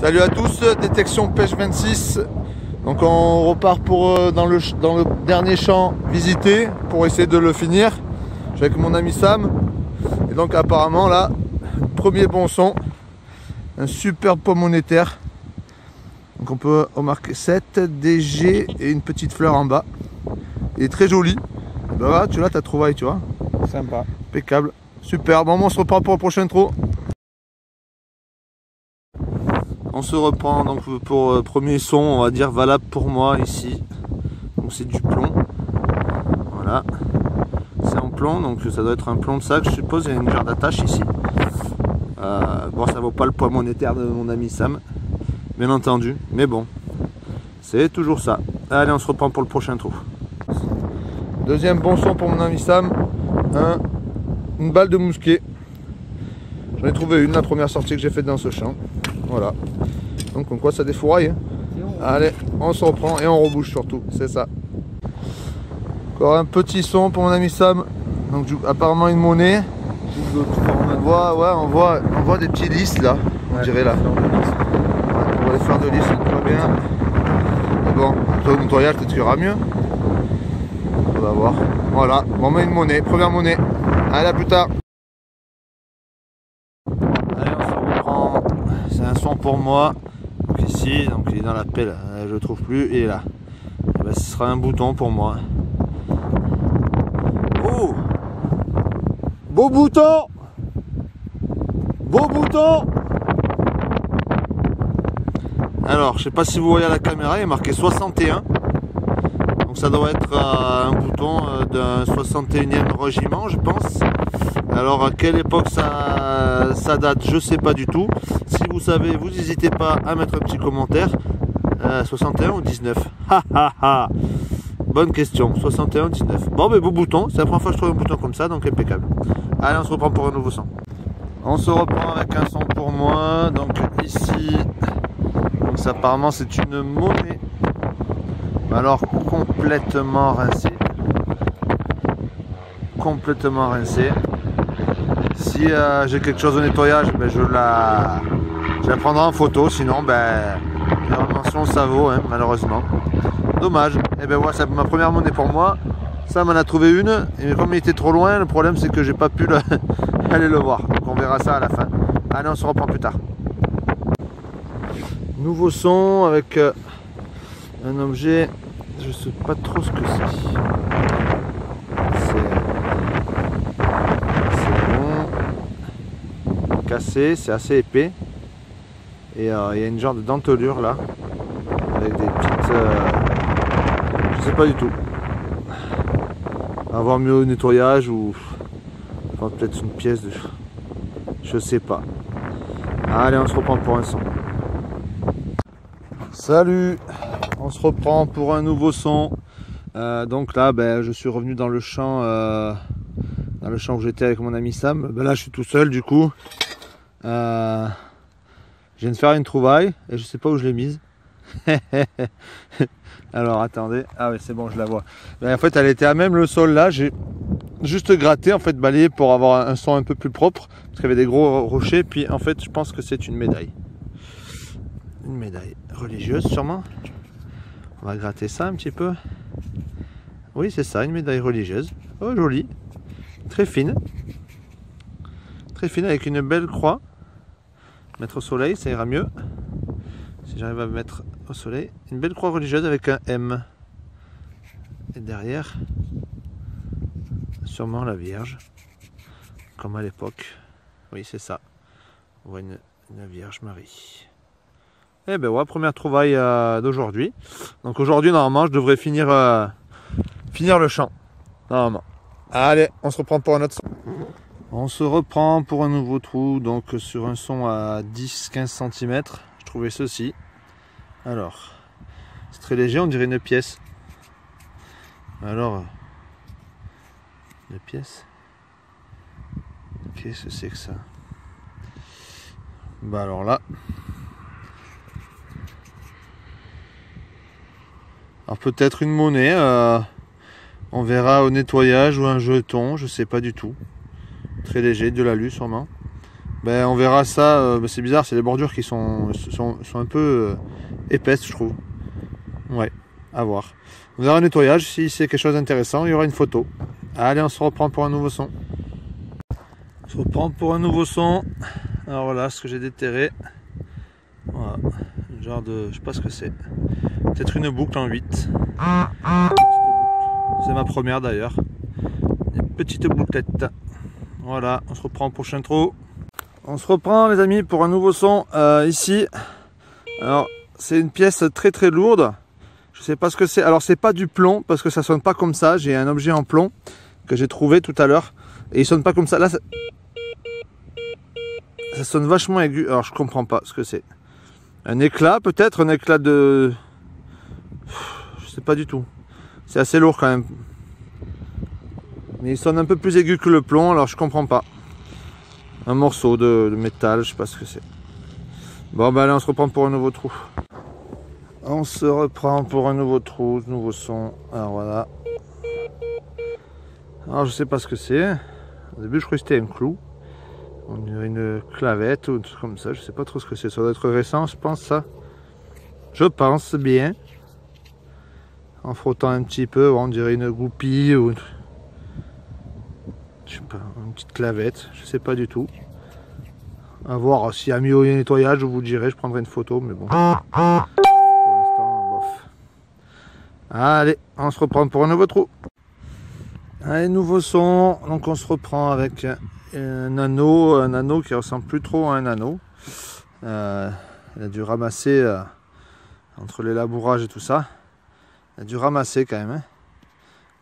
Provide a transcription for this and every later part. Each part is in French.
Salut à tous, détection pêche 26. Donc on repart pour dans le dernier champ visité pour essayer de le finir. Je suis avec mon ami Sam. Et donc apparemment là, premier bon son, un super pomme monétaire. Donc on peut remarquer 7 DG et une petite fleur en bas. Il est très joli. Ben là, tu l'as ta trouvaille, tu vois. Sympa. Impeccable. Super. Bon, on se reprend pour le prochain trou. On se reprend donc pour premier son, on va dire valable pour moi ici. Donc c'est du plomb. Voilà. C'est en plomb, donc ça doit être un plomb de sac, je suppose. Il y a une jarre d'attache ici. Bon, ça vaut pas le poids monétaire de mon ami Sam, bien entendu. Mais bon, c'est toujours ça. Allez, on se reprend pour le prochain trou. Deuxième bon son pour mon ami Sam. Une balle de mousquet. J'en ai trouvé une, la première sortie que j'ai faite dans ce champ. Voilà. Donc comme quoi ça défouraille. Hein. Allez, on se reprend et on rebouche surtout. C'est ça. Encore un petit son pour mon ami Sam. Donc apparemment une monnaie. On voit des petits lys là. On dirait là. On voit les fleurs de lys, on voit bien. Mais bon, au nettoyage peut-être qu'il y aura mieux. On va voir. Voilà, on met une monnaie, première monnaie. Allez, à plus tard. Allez, on se reprend. C'est un son pour moi. Donc ici, donc il est dans la pelle. Je le trouve plus. Il est là. Ben, ce sera un bouton pour moi. Oh, beau bouton. Beau bouton. Alors, je sais pas si vous voyez à la caméra, il est marqué 61. Donc ça doit être un bouton d'un 61e régiment, je pense. Alors à quelle époque ça date, je sais pas du tout. Si vous savez, vous n'hésitez pas à mettre un petit commentaire. 61 ou 19? Bonne question, 61 ou 19. Bon, mais beau bouton, c'est la première fois que je trouve un bouton comme ça, donc impeccable. Allez, on se reprend pour un nouveau son. On se reprend avec un son pour moi. Donc ici, donc ça, apparemment c'est une monnaie. Alors complètement rincée. Complètement rincée. Si j'ai quelque chose au nettoyage, ben, je la prendrai en photo. Sinon, ben, la mention ça vaut, hein, malheureusement. Dommage. Et ben voilà, c'est ma première monnaie pour moi. Ça m'en a trouvé une. Et comme il était trop loin, le problème c'est que j'ai pas pu aller le voir. Donc on verra ça à la fin. Allez, on se reprend plus tard. Nouveau son avec un objet. Je sais pas trop ce que c'est. C'est bon. Cassé, c'est assez épais. Et il y a une genre de dentelure là. Avec des petites. Je sais pas du tout. Avoir mieux au nettoyage ou. Enfin, peut-être une pièce de. Je sais pas. Allez, on se reprend pour un son. Salut! On se reprend pour un nouveau son. Donc là, ben, je suis revenu dans le champ où j'étais avec mon ami Sam. Ben là, je suis tout seul du coup. Je viens de faire une trouvaille et je sais pas où je l'ai mise. Alors attendez. Ah oui, c'est bon, je la vois. Ben, en fait, elle était à même le sol là. J'ai juste gratté, en fait, balayé pour avoir un son un peu plus propre. Parce qu'il y avait des gros rochers. Puis en fait, je pense que c'est une médaille. Une médaille religieuse sûrement. On va gratter ça un petit peu. Oui, c'est ça, une médaille religieuse. Oh, jolie. Très fine. Très fine avec une belle croix. Mettre au soleil, ça ira mieux. Si j'arrive à mettre au soleil. Une belle croix religieuse avec un M. Et derrière, sûrement la Vierge. Comme à l'époque. Oui, c'est ça. On voit une Vierge Marie. Eh ben ouais, première trouvaille d'aujourd'hui. Donc aujourd'hui, normalement, je devrais finir le champ. Normalement. Allez, on se reprend pour un autre son. On se reprend pour un nouveau trou. Donc sur un son à 10-15 cm. Je trouvais ceci. Alors, c'est très léger, on dirait une pièce. Alors, une pièce. Qu'est-ce que c'est que ça? Bah alors là. Alors peut-être une monnaie, on verra au nettoyage ou un jeton, je sais pas du tout. Très léger, de l'alu sûrement. Ben, on verra ça. C'est bizarre, c'est les bordures qui sont un peu épaisses, je trouve. Ouais, à voir. On verra un nettoyage. Si c'est quelque chose d'intéressant, il y aura une photo. Allez, on se reprend pour un nouveau son. On se reprend pour un nouveau son. Alors voilà ce que j'ai déterré. Voilà, un genre de... je sais pas ce que c'est. Peut-être une boucle en 8. C'est ma première d'ailleurs. Une petite bouclette. Voilà, on se reprend au prochain trou. On se reprend les amis pour un nouveau son ici. Alors c'est une pièce très très lourde. Je sais pas ce que c'est. Alors c'est pas du plomb parce que ça sonne pas comme ça. J'ai un objet en plomb que j'ai trouvé tout à l'heure. Et il sonne pas comme ça. Là ça sonne vachement aigu. Alors je comprends pas ce que c'est. Un éclat peut-être, un éclat de... je sais pas du tout. C'est assez lourd quand même. Mais il sonne un peu plus aigu que le plomb, alors je comprends pas. Un morceau de métal, je sais pas ce que c'est. Bon bah allez, on se reprend pour un nouveau trou. On se reprend pour un nouveau trou, nouveau son. Alors voilà. Alors je sais pas ce que c'est. Au début je croyais que c'était un clou. On dirait une clavette ou un truc comme ça, je sais pas trop ce que c'est. Ça doit être récent, je pense ça. Je pense bien. En frottant un petit peu, on dirait une goupille ou je sais pas, une petite clavette, je sais pas du tout. À voir s'il y a mieux au nettoyage, je vous dirai, je prendrai une photo, mais bon. Pour l'instant, bof. Allez, on se reprend pour un nouveau trou. Allez, nouveau son. Donc on se reprend avec un anneau qui ressemble plus trop à un anneau. Il a dû ramasser entre les labourages et tout ça. Il a dû ramasser quand même. Hein.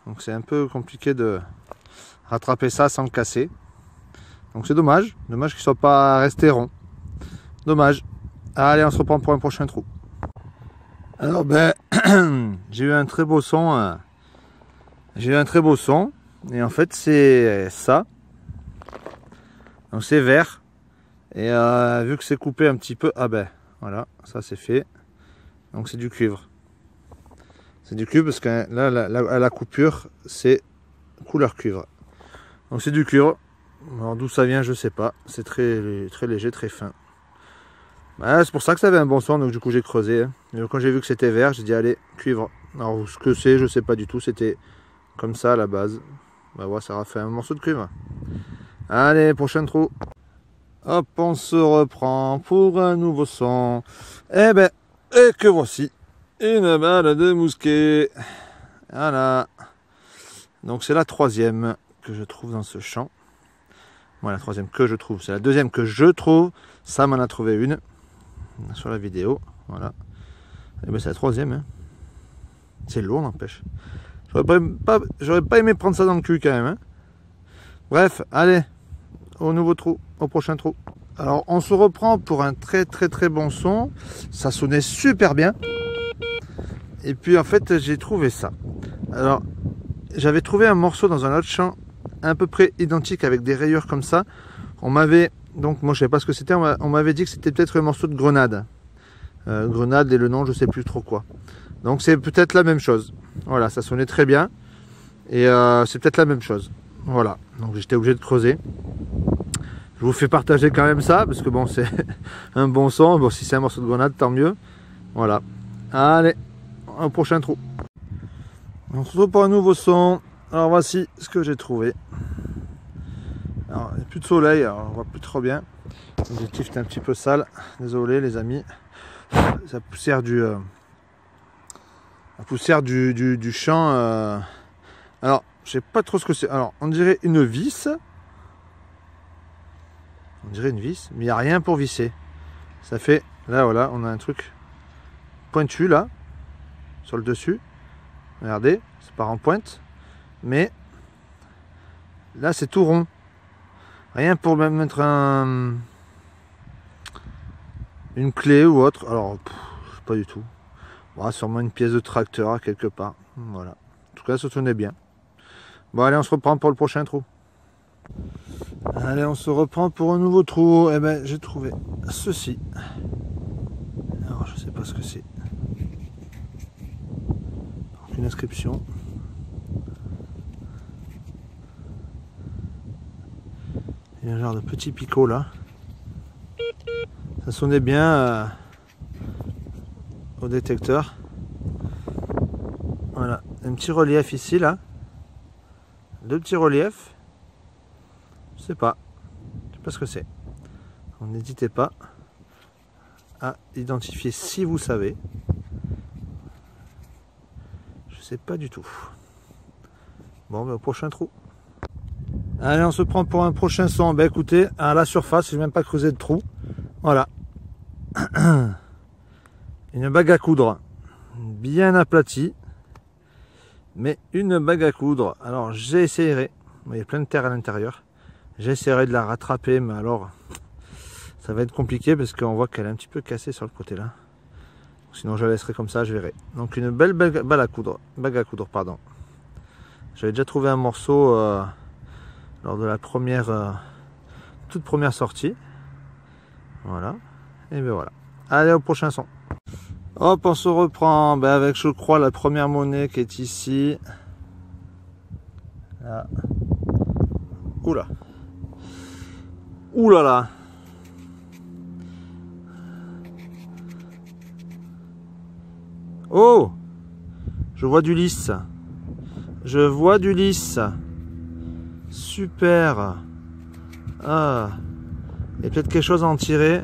Donc c'est un peu compliqué de rattraper ça sans le casser. Donc c'est dommage. Dommage qu'il ne soit pas resté rond. Dommage. Allez, on se reprend pour un prochain trou. Alors ben, j'ai eu un très beau son. J'ai eu un très beau son. Et en fait c'est ça. Donc c'est vert. Et vu que c'est coupé un petit peu, ah ben voilà, ça c'est fait. Donc c'est du cuivre. C'est du cuivre parce que là la coupure c'est couleur cuivre. Donc c'est du cuivre. Alors d'où ça vient je sais pas. C'est très léger, très fin. Ouais, c'est pour ça que ça avait un bon son, donc du coup j'ai creusé. Hein. Et quand j'ai vu que c'était vert, j'ai dit allez, cuivre. Alors ce que c'est, je sais pas du tout. C'était comme ça à la base. Bah ouais, ça aura fait un morceau de cuivre. Allez, prochain trou. Hop, on se reprend pour un nouveau son. Et que voici une balle de mousquet. Voilà. Donc c'est la troisième que je trouve dans ce champ. Moi, la troisième que je trouve. C'est la deuxième que je trouve. Ça m'en a trouvé une sur la vidéo. Voilà. Et ben c'est la troisième. Hein. C'est lourd, n'empêche. J'aurais pas aimé prendre ça dans le cul quand même. Hein. Bref, allez. Au nouveau trou, au prochain trou. Alors on se reprend pour un très bon son. Ça sonnait super bien. Et puis en fait j'ai trouvé ça. Alors j'avais trouvé un morceau dans un autre champ à peu près identique avec des rayures comme ça. On m'avait, donc moi je savais pas ce que c'était, on m'avait dit que c'était peut-être un morceau de grenade. Grenade et le nom je sais plus trop quoi. Donc c'est peut-être la même chose. Voilà, ça sonnait très bien. Et c'est peut-être la même chose. Voilà, donc j'étais obligé de creuser. Je vous fais partager quand même ça, parce que bon, c'est un bon son. Bon, si c'est un morceau de grenade, tant mieux. Voilà. Allez, au prochain trou. On se retrouve pour un nouveau son. Alors voici ce que j'ai trouvé. Alors, il n'y a plus de soleil, alors on voit plus trop bien. L'objectif est un petit peu sale. Désolé les amis. La poussière du champ. Alors, je sais pas trop ce que c'est. Alors, on dirait une vis. On dirait une vis, mais il n'y a rien pour visser. Ça fait, là voilà, on a un truc pointu là, sur le dessus. Regardez, c'est part en pointe. Mais là c'est tout rond. Rien pour même mettre une clé ou autre. Alors, je sais pas du tout. Bon, sûrement une pièce de tracteur quelque part. Voilà. En tout cas, ça sonnait bien. Bon, allez, on se reprend pour le prochain trou. Allez, on se reprend pour un nouveau trou. Eh ben, j'ai trouvé ceci. Alors, je sais pas ce que c'est. Une inscription. Il y a un genre de petit picot là. Ça sonnait bien au détecteur. Voilà, un petit relief ici là. Deux petits reliefs. Je sais pas ce que c'est. N'hésitez pas à identifier si vous savez. Je sais pas du tout. Bon, au prochain trou. Allez, on se prend pour un prochain son. Ben écoutez, à la surface, je n'ai même pas creusé de trou. Voilà. Une bague à coudre. Bien aplatie. Mais une bague à coudre. Alors j'essaierai. Il y a plein de terre à l'intérieur. J'essaierai de la rattraper, mais alors ça va être compliqué parce qu'on voit qu'elle est un petit peu cassée sur le côté là. Sinon je la laisserai comme ça, je verrai. Donc une belle bague à coudre, pardon. J'avais déjà trouvé un morceau lors de la toute première sortie. Voilà. Et bien voilà. Allez, au prochain son. Hop, on se reprend avec, je crois, la première monnaie qui est ici. Là. Oula. Oula là. Oh, je vois du lisse. Je vois du lisse. Super. Ah. Il y a peut-être quelque chose à en tirer.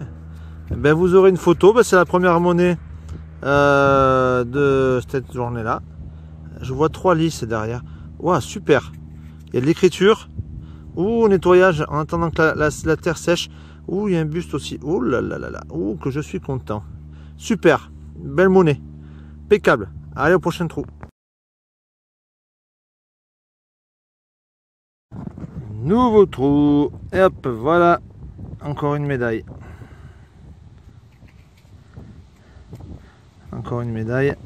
Ben, vous aurez une photo. Ben, c'est la première monnaie de cette journée-là. Je vois 3 lisses derrière. Ouah, super. Il y a de l'écriture. Ouh, nettoyage en attendant que la terre sèche. Ouh, il y a un buste aussi. Ouh là là là là. Ouh, que je suis content. Super. Belle monnaie. Impeccable. Allez, au prochain trou. Nouveau trou. Et hop, voilà. Encore une médaille. Encore une médaille.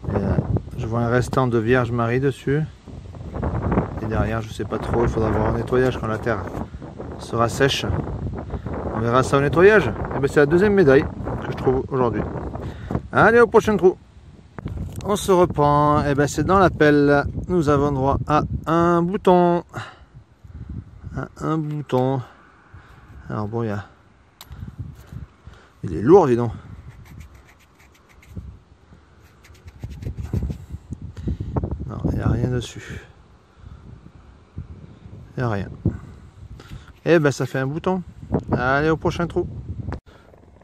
Et je vois un restant de Vierge Marie dessus. Et derrière, je sais pas trop, il faudra voir un nettoyage quand la terre sera sèche. On verra ça au nettoyage. Et bien c'est la deuxième médaille que je trouve aujourd'hui. Allez, au prochain trou. On se reprend. Et bien c'est dans la pelle. Nous avons droit à un bouton. Un bouton. Alors bon, il est lourd, dis donc. Non, il n'y a rien dessus. Il n'y a rien. Et ben ça fait un bouton. Allez, au prochain trou.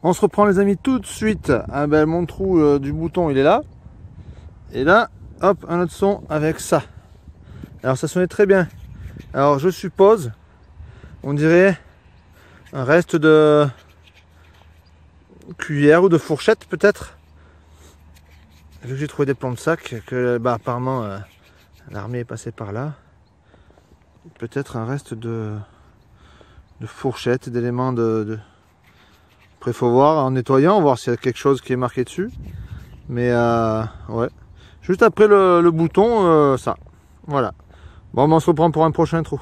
On se reprend les amis tout de suite. Ah ben mon trou du bouton il est là. Et là, hop, un autre son avec ça. Alors ça sonnait très bien. Alors je suppose, on dirait un reste de cuillère ou de fourchette peut-être. Vu que j'ai trouvé des plombs de sac, que apparemment l'armée est passée par là. Peut-être un reste de fourchette, d'éléments de... Après il faut voir en nettoyant, voir s'il y a quelque chose qui est marqué dessus. Mais ouais. Juste après le bouton, ça. Voilà. Bon, on se reprend pour un prochain trou.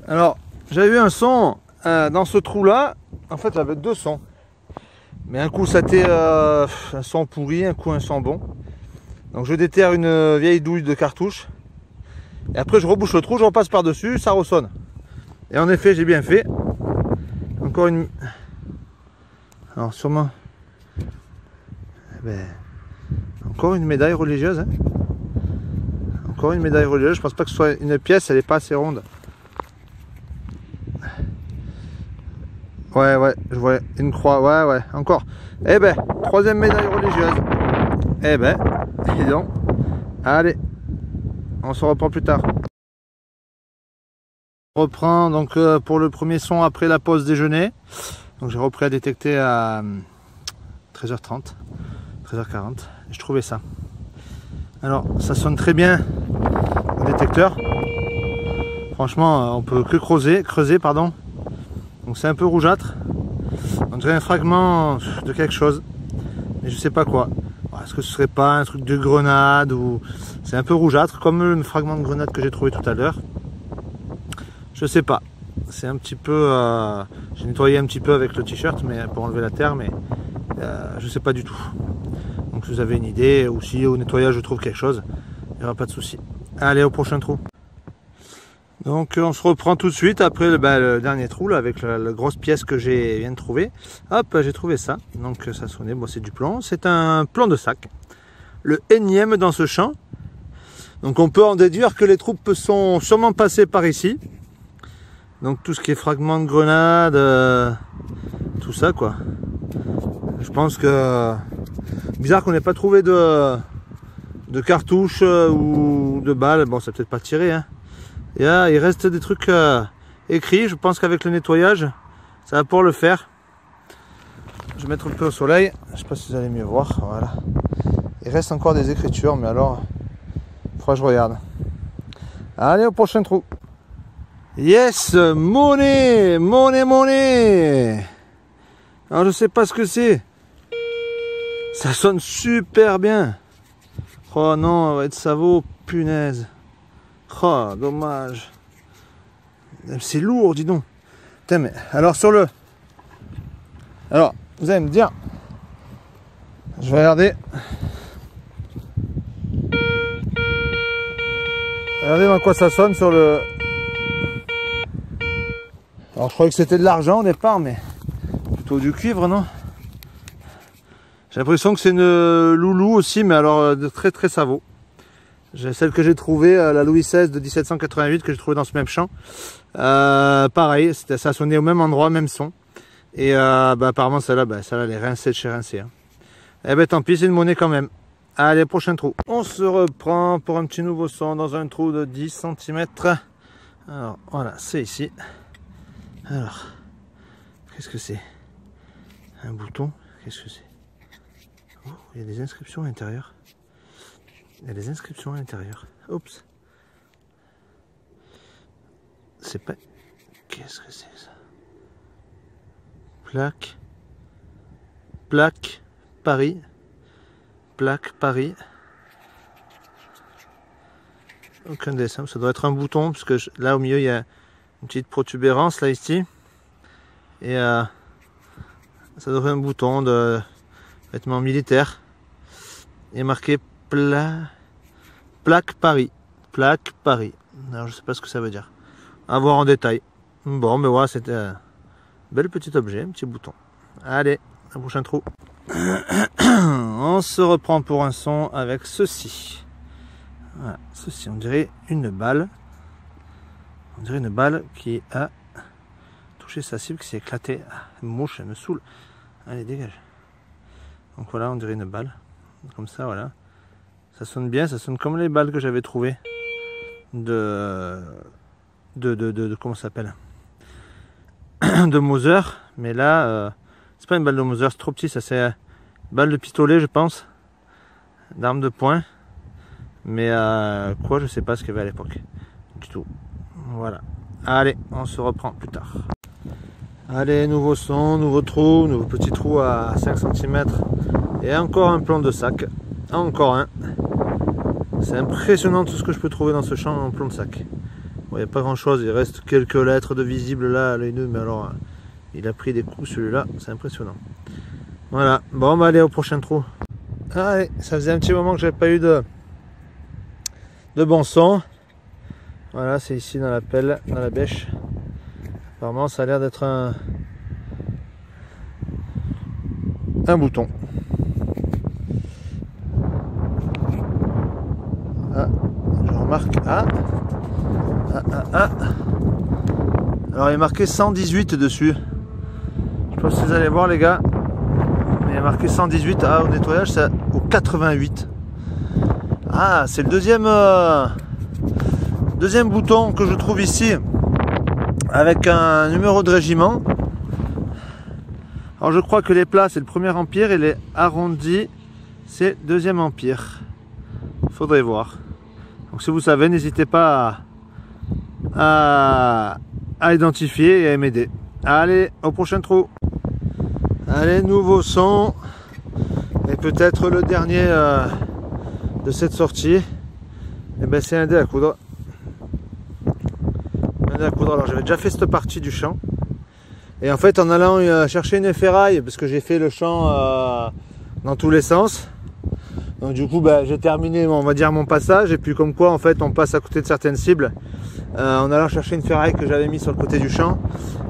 Alors, j'avais eu un son dans ce trou là. En fait, j'avais 2 sons. Mais un coup ça était un son pourri, un coup un son bon. Donc je déterre une vieille douille de cartouche. Et après je rebouche le trou, je repasse par dessus, ça ressonne. Et en effet, j'ai bien fait. Encore une... Alors sûrement... Encore une médaille religieuse. Hein. Encore une médaille religieuse. Je pense pas que ce soit une pièce, elle n'est pas assez ronde. Ouais, je vois une croix. Ouais, encore. Eh ben, 3e médaille religieuse. Eh ben, dis donc. Allez, on se reprend plus tard. On reprend donc pour le premier son après la pause déjeuner. Donc j'ai repris à détecter à 13h30, 13h40. Je trouvais ça. Alors ça sonne très bien au détecteur. Franchement, on peut que creuser pardon. Donc c'est un peu rougeâtre. On dirait un fragment de quelque chose, mais je sais pas quoi. Est-ce que ce serait pas un truc de grenade ou... C'est un peu rougeâtre comme le fragment de grenade que j'ai trouvé tout à l'heure. Je sais pas. C'est un petit peu... J'ai nettoyé un petit peu avec le t-shirt mais pour enlever la terre, mais je sais pas du tout. Donc si vous avez une idée, ou si au nettoyage je trouve quelque chose, il n'y aura pas de souci. Allez, au prochain trou. Donc on se reprend tout de suite après le dernier trou là, avec la grosse pièce que j'ai viens de trouver. Hop, j'ai trouvé ça. Donc ça sonnait, bon, c'est du plomb. C'est un plomb de sac. Le énième dans ce champ. Donc on peut en déduire que les troupes sont sûrement passées par ici. Donc tout ce qui est fragments de grenades, tout ça quoi. Je pense que bizarre qu'on n'ait pas trouvé de cartouches ou de balles. Bon, ça peut peut-être pas tiré, hein. Et là, il reste des trucs écrits. Je pense qu'avec le nettoyage, ça va pouvoir le faire. Je vais mettre un peu au soleil. Je sais pas si vous allez mieux voir. Voilà. Il reste encore des écritures, mais alors, il faudra que je regarde. Allez, au prochain trou. Yes, monnaie, monnaie, monnaie. Alors, je sais pas ce que c'est. Ça sonne super bien. Oh non, ça vaut, punaise. Oh, dommage. C'est lourd, dis donc. Putain, mais alors alors, vous allez me dire. Je vais regarder. Regardez dans quoi ça sonne sur le... Alors je croyais que c'était de l'argent au départ, mais plutôt du cuivre, non? J'ai l'impression que c'est une loulou aussi, mais alors de très très savot. J'ai celle que j'ai trouvée, la Louis XVI de 1788, que j'ai trouvée dans ce même champ. Pareil, ça sonnait au même endroit, même son. Et apparemment celle-là, elle est rincée de chez rincée. Hein. Eh ben tant pis, c'est une monnaie quand même. Allez, prochain trou. On se reprend pour un petit nouveau son dans un trou de 10 cm. Alors voilà, c'est ici. Alors, qu'est-ce que c'est? Un bouton? Qu'est-ce que c'est? Oh, il y a des inscriptions à l'intérieur. Il y a des inscriptions à l'intérieur. Oups. C'est pas... Qu'est-ce que c'est ça? Plaque. Plaque. Paris. Plaque. Paris. Aucun dessin. Ça doit être un bouton, parce que là au milieu il y a une petite protubérance là ici. Et ça doit être un bouton de vêtements militaires. Il est marqué plaque Paris. Plaque Paris. Alors je sais pas ce que ça veut dire. À voir en détail. Bon, mais voilà, c'était un bel petit objet, un petit bouton. Allez, un prochain trou. On se reprend pour un son avec ceci. Voilà, ceci, on dirait une balle. On dirait une balle qui a touché sa cible, qui s'est éclatée. Ah, une mouche, elle me saoule. Allez, dégage. Donc voilà, on dirait une balle. Comme ça, voilà. Ça sonne bien, ça sonne comme les balles que j'avais trouvées. Comment ça s'appelle? De Mauser. Mais là, c'est pas une balle de Mauser, c'est trop petit. Ça, c'est une balle de pistolet, je pense. D'arme de poing. Mais quoi, je sais pas ce qu'il y avait à l'époque. Du tout. Voilà. Allez, on se reprend plus tard. Allez, nouveau son, nouveau trou, nouveau petit trou à 5 cm. Et encore un plomb de sac. Encore un. C'est impressionnant tout ce que je peux trouver dans ce champ en plomb de sac. Bon, il n'y a pas grand chose, il reste quelques lettres de visibles là à l'œil nu, mais alors il a pris des coups celui-là, c'est impressionnant. Voilà, bon, on va aller au prochain trou. Allez, ça faisait un petit moment que j'avais pas eu de bon son. Voilà, c'est ici dans la pelle, dans la bêche. Apparemment, ça a l'air d'être un bouton. Ah, je remarque. Alors il est marqué 118 dessus. Je sais pas si vous allez voir les gars. Mais il est marqué 118. Ah, au nettoyage c'est au 88. Ah, c'est le deuxième bouton que je trouve ici. Avec un numéro de régiment. Alors je crois que les plats c'est le 1er empire et les arrondis c'est 2e empire. Faudrait voir. Donc si vous savez, n'hésitez pas à identifier et à m'aider. Allez, au prochain trou. Allez, nouveau son. Et peut-être le dernier de cette sortie. Et ben c'est un dé à coudre. Un dé à coudre. Alors j'avais déjà fait cette partie du champ. Et en fait en allant chercher une ferraille, parce que j'ai fait le champ dans tous les sens. Donc du coup j'ai terminé on va dire mon passage, et puis comme quoi en fait on passe à côté de certaines cibles en allant chercher une ferraille que j'avais mis sur le côté du champ.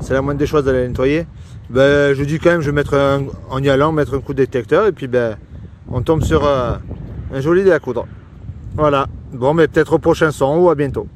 C'est la moindre des choses d'aller la nettoyer. Je dis quand même, je vais mettre en y allant mettre un coup de détecteur, et puis on tombe sur un joli dé à coudre. Voilà, bon, mais peut-être au prochain son ou à bientôt.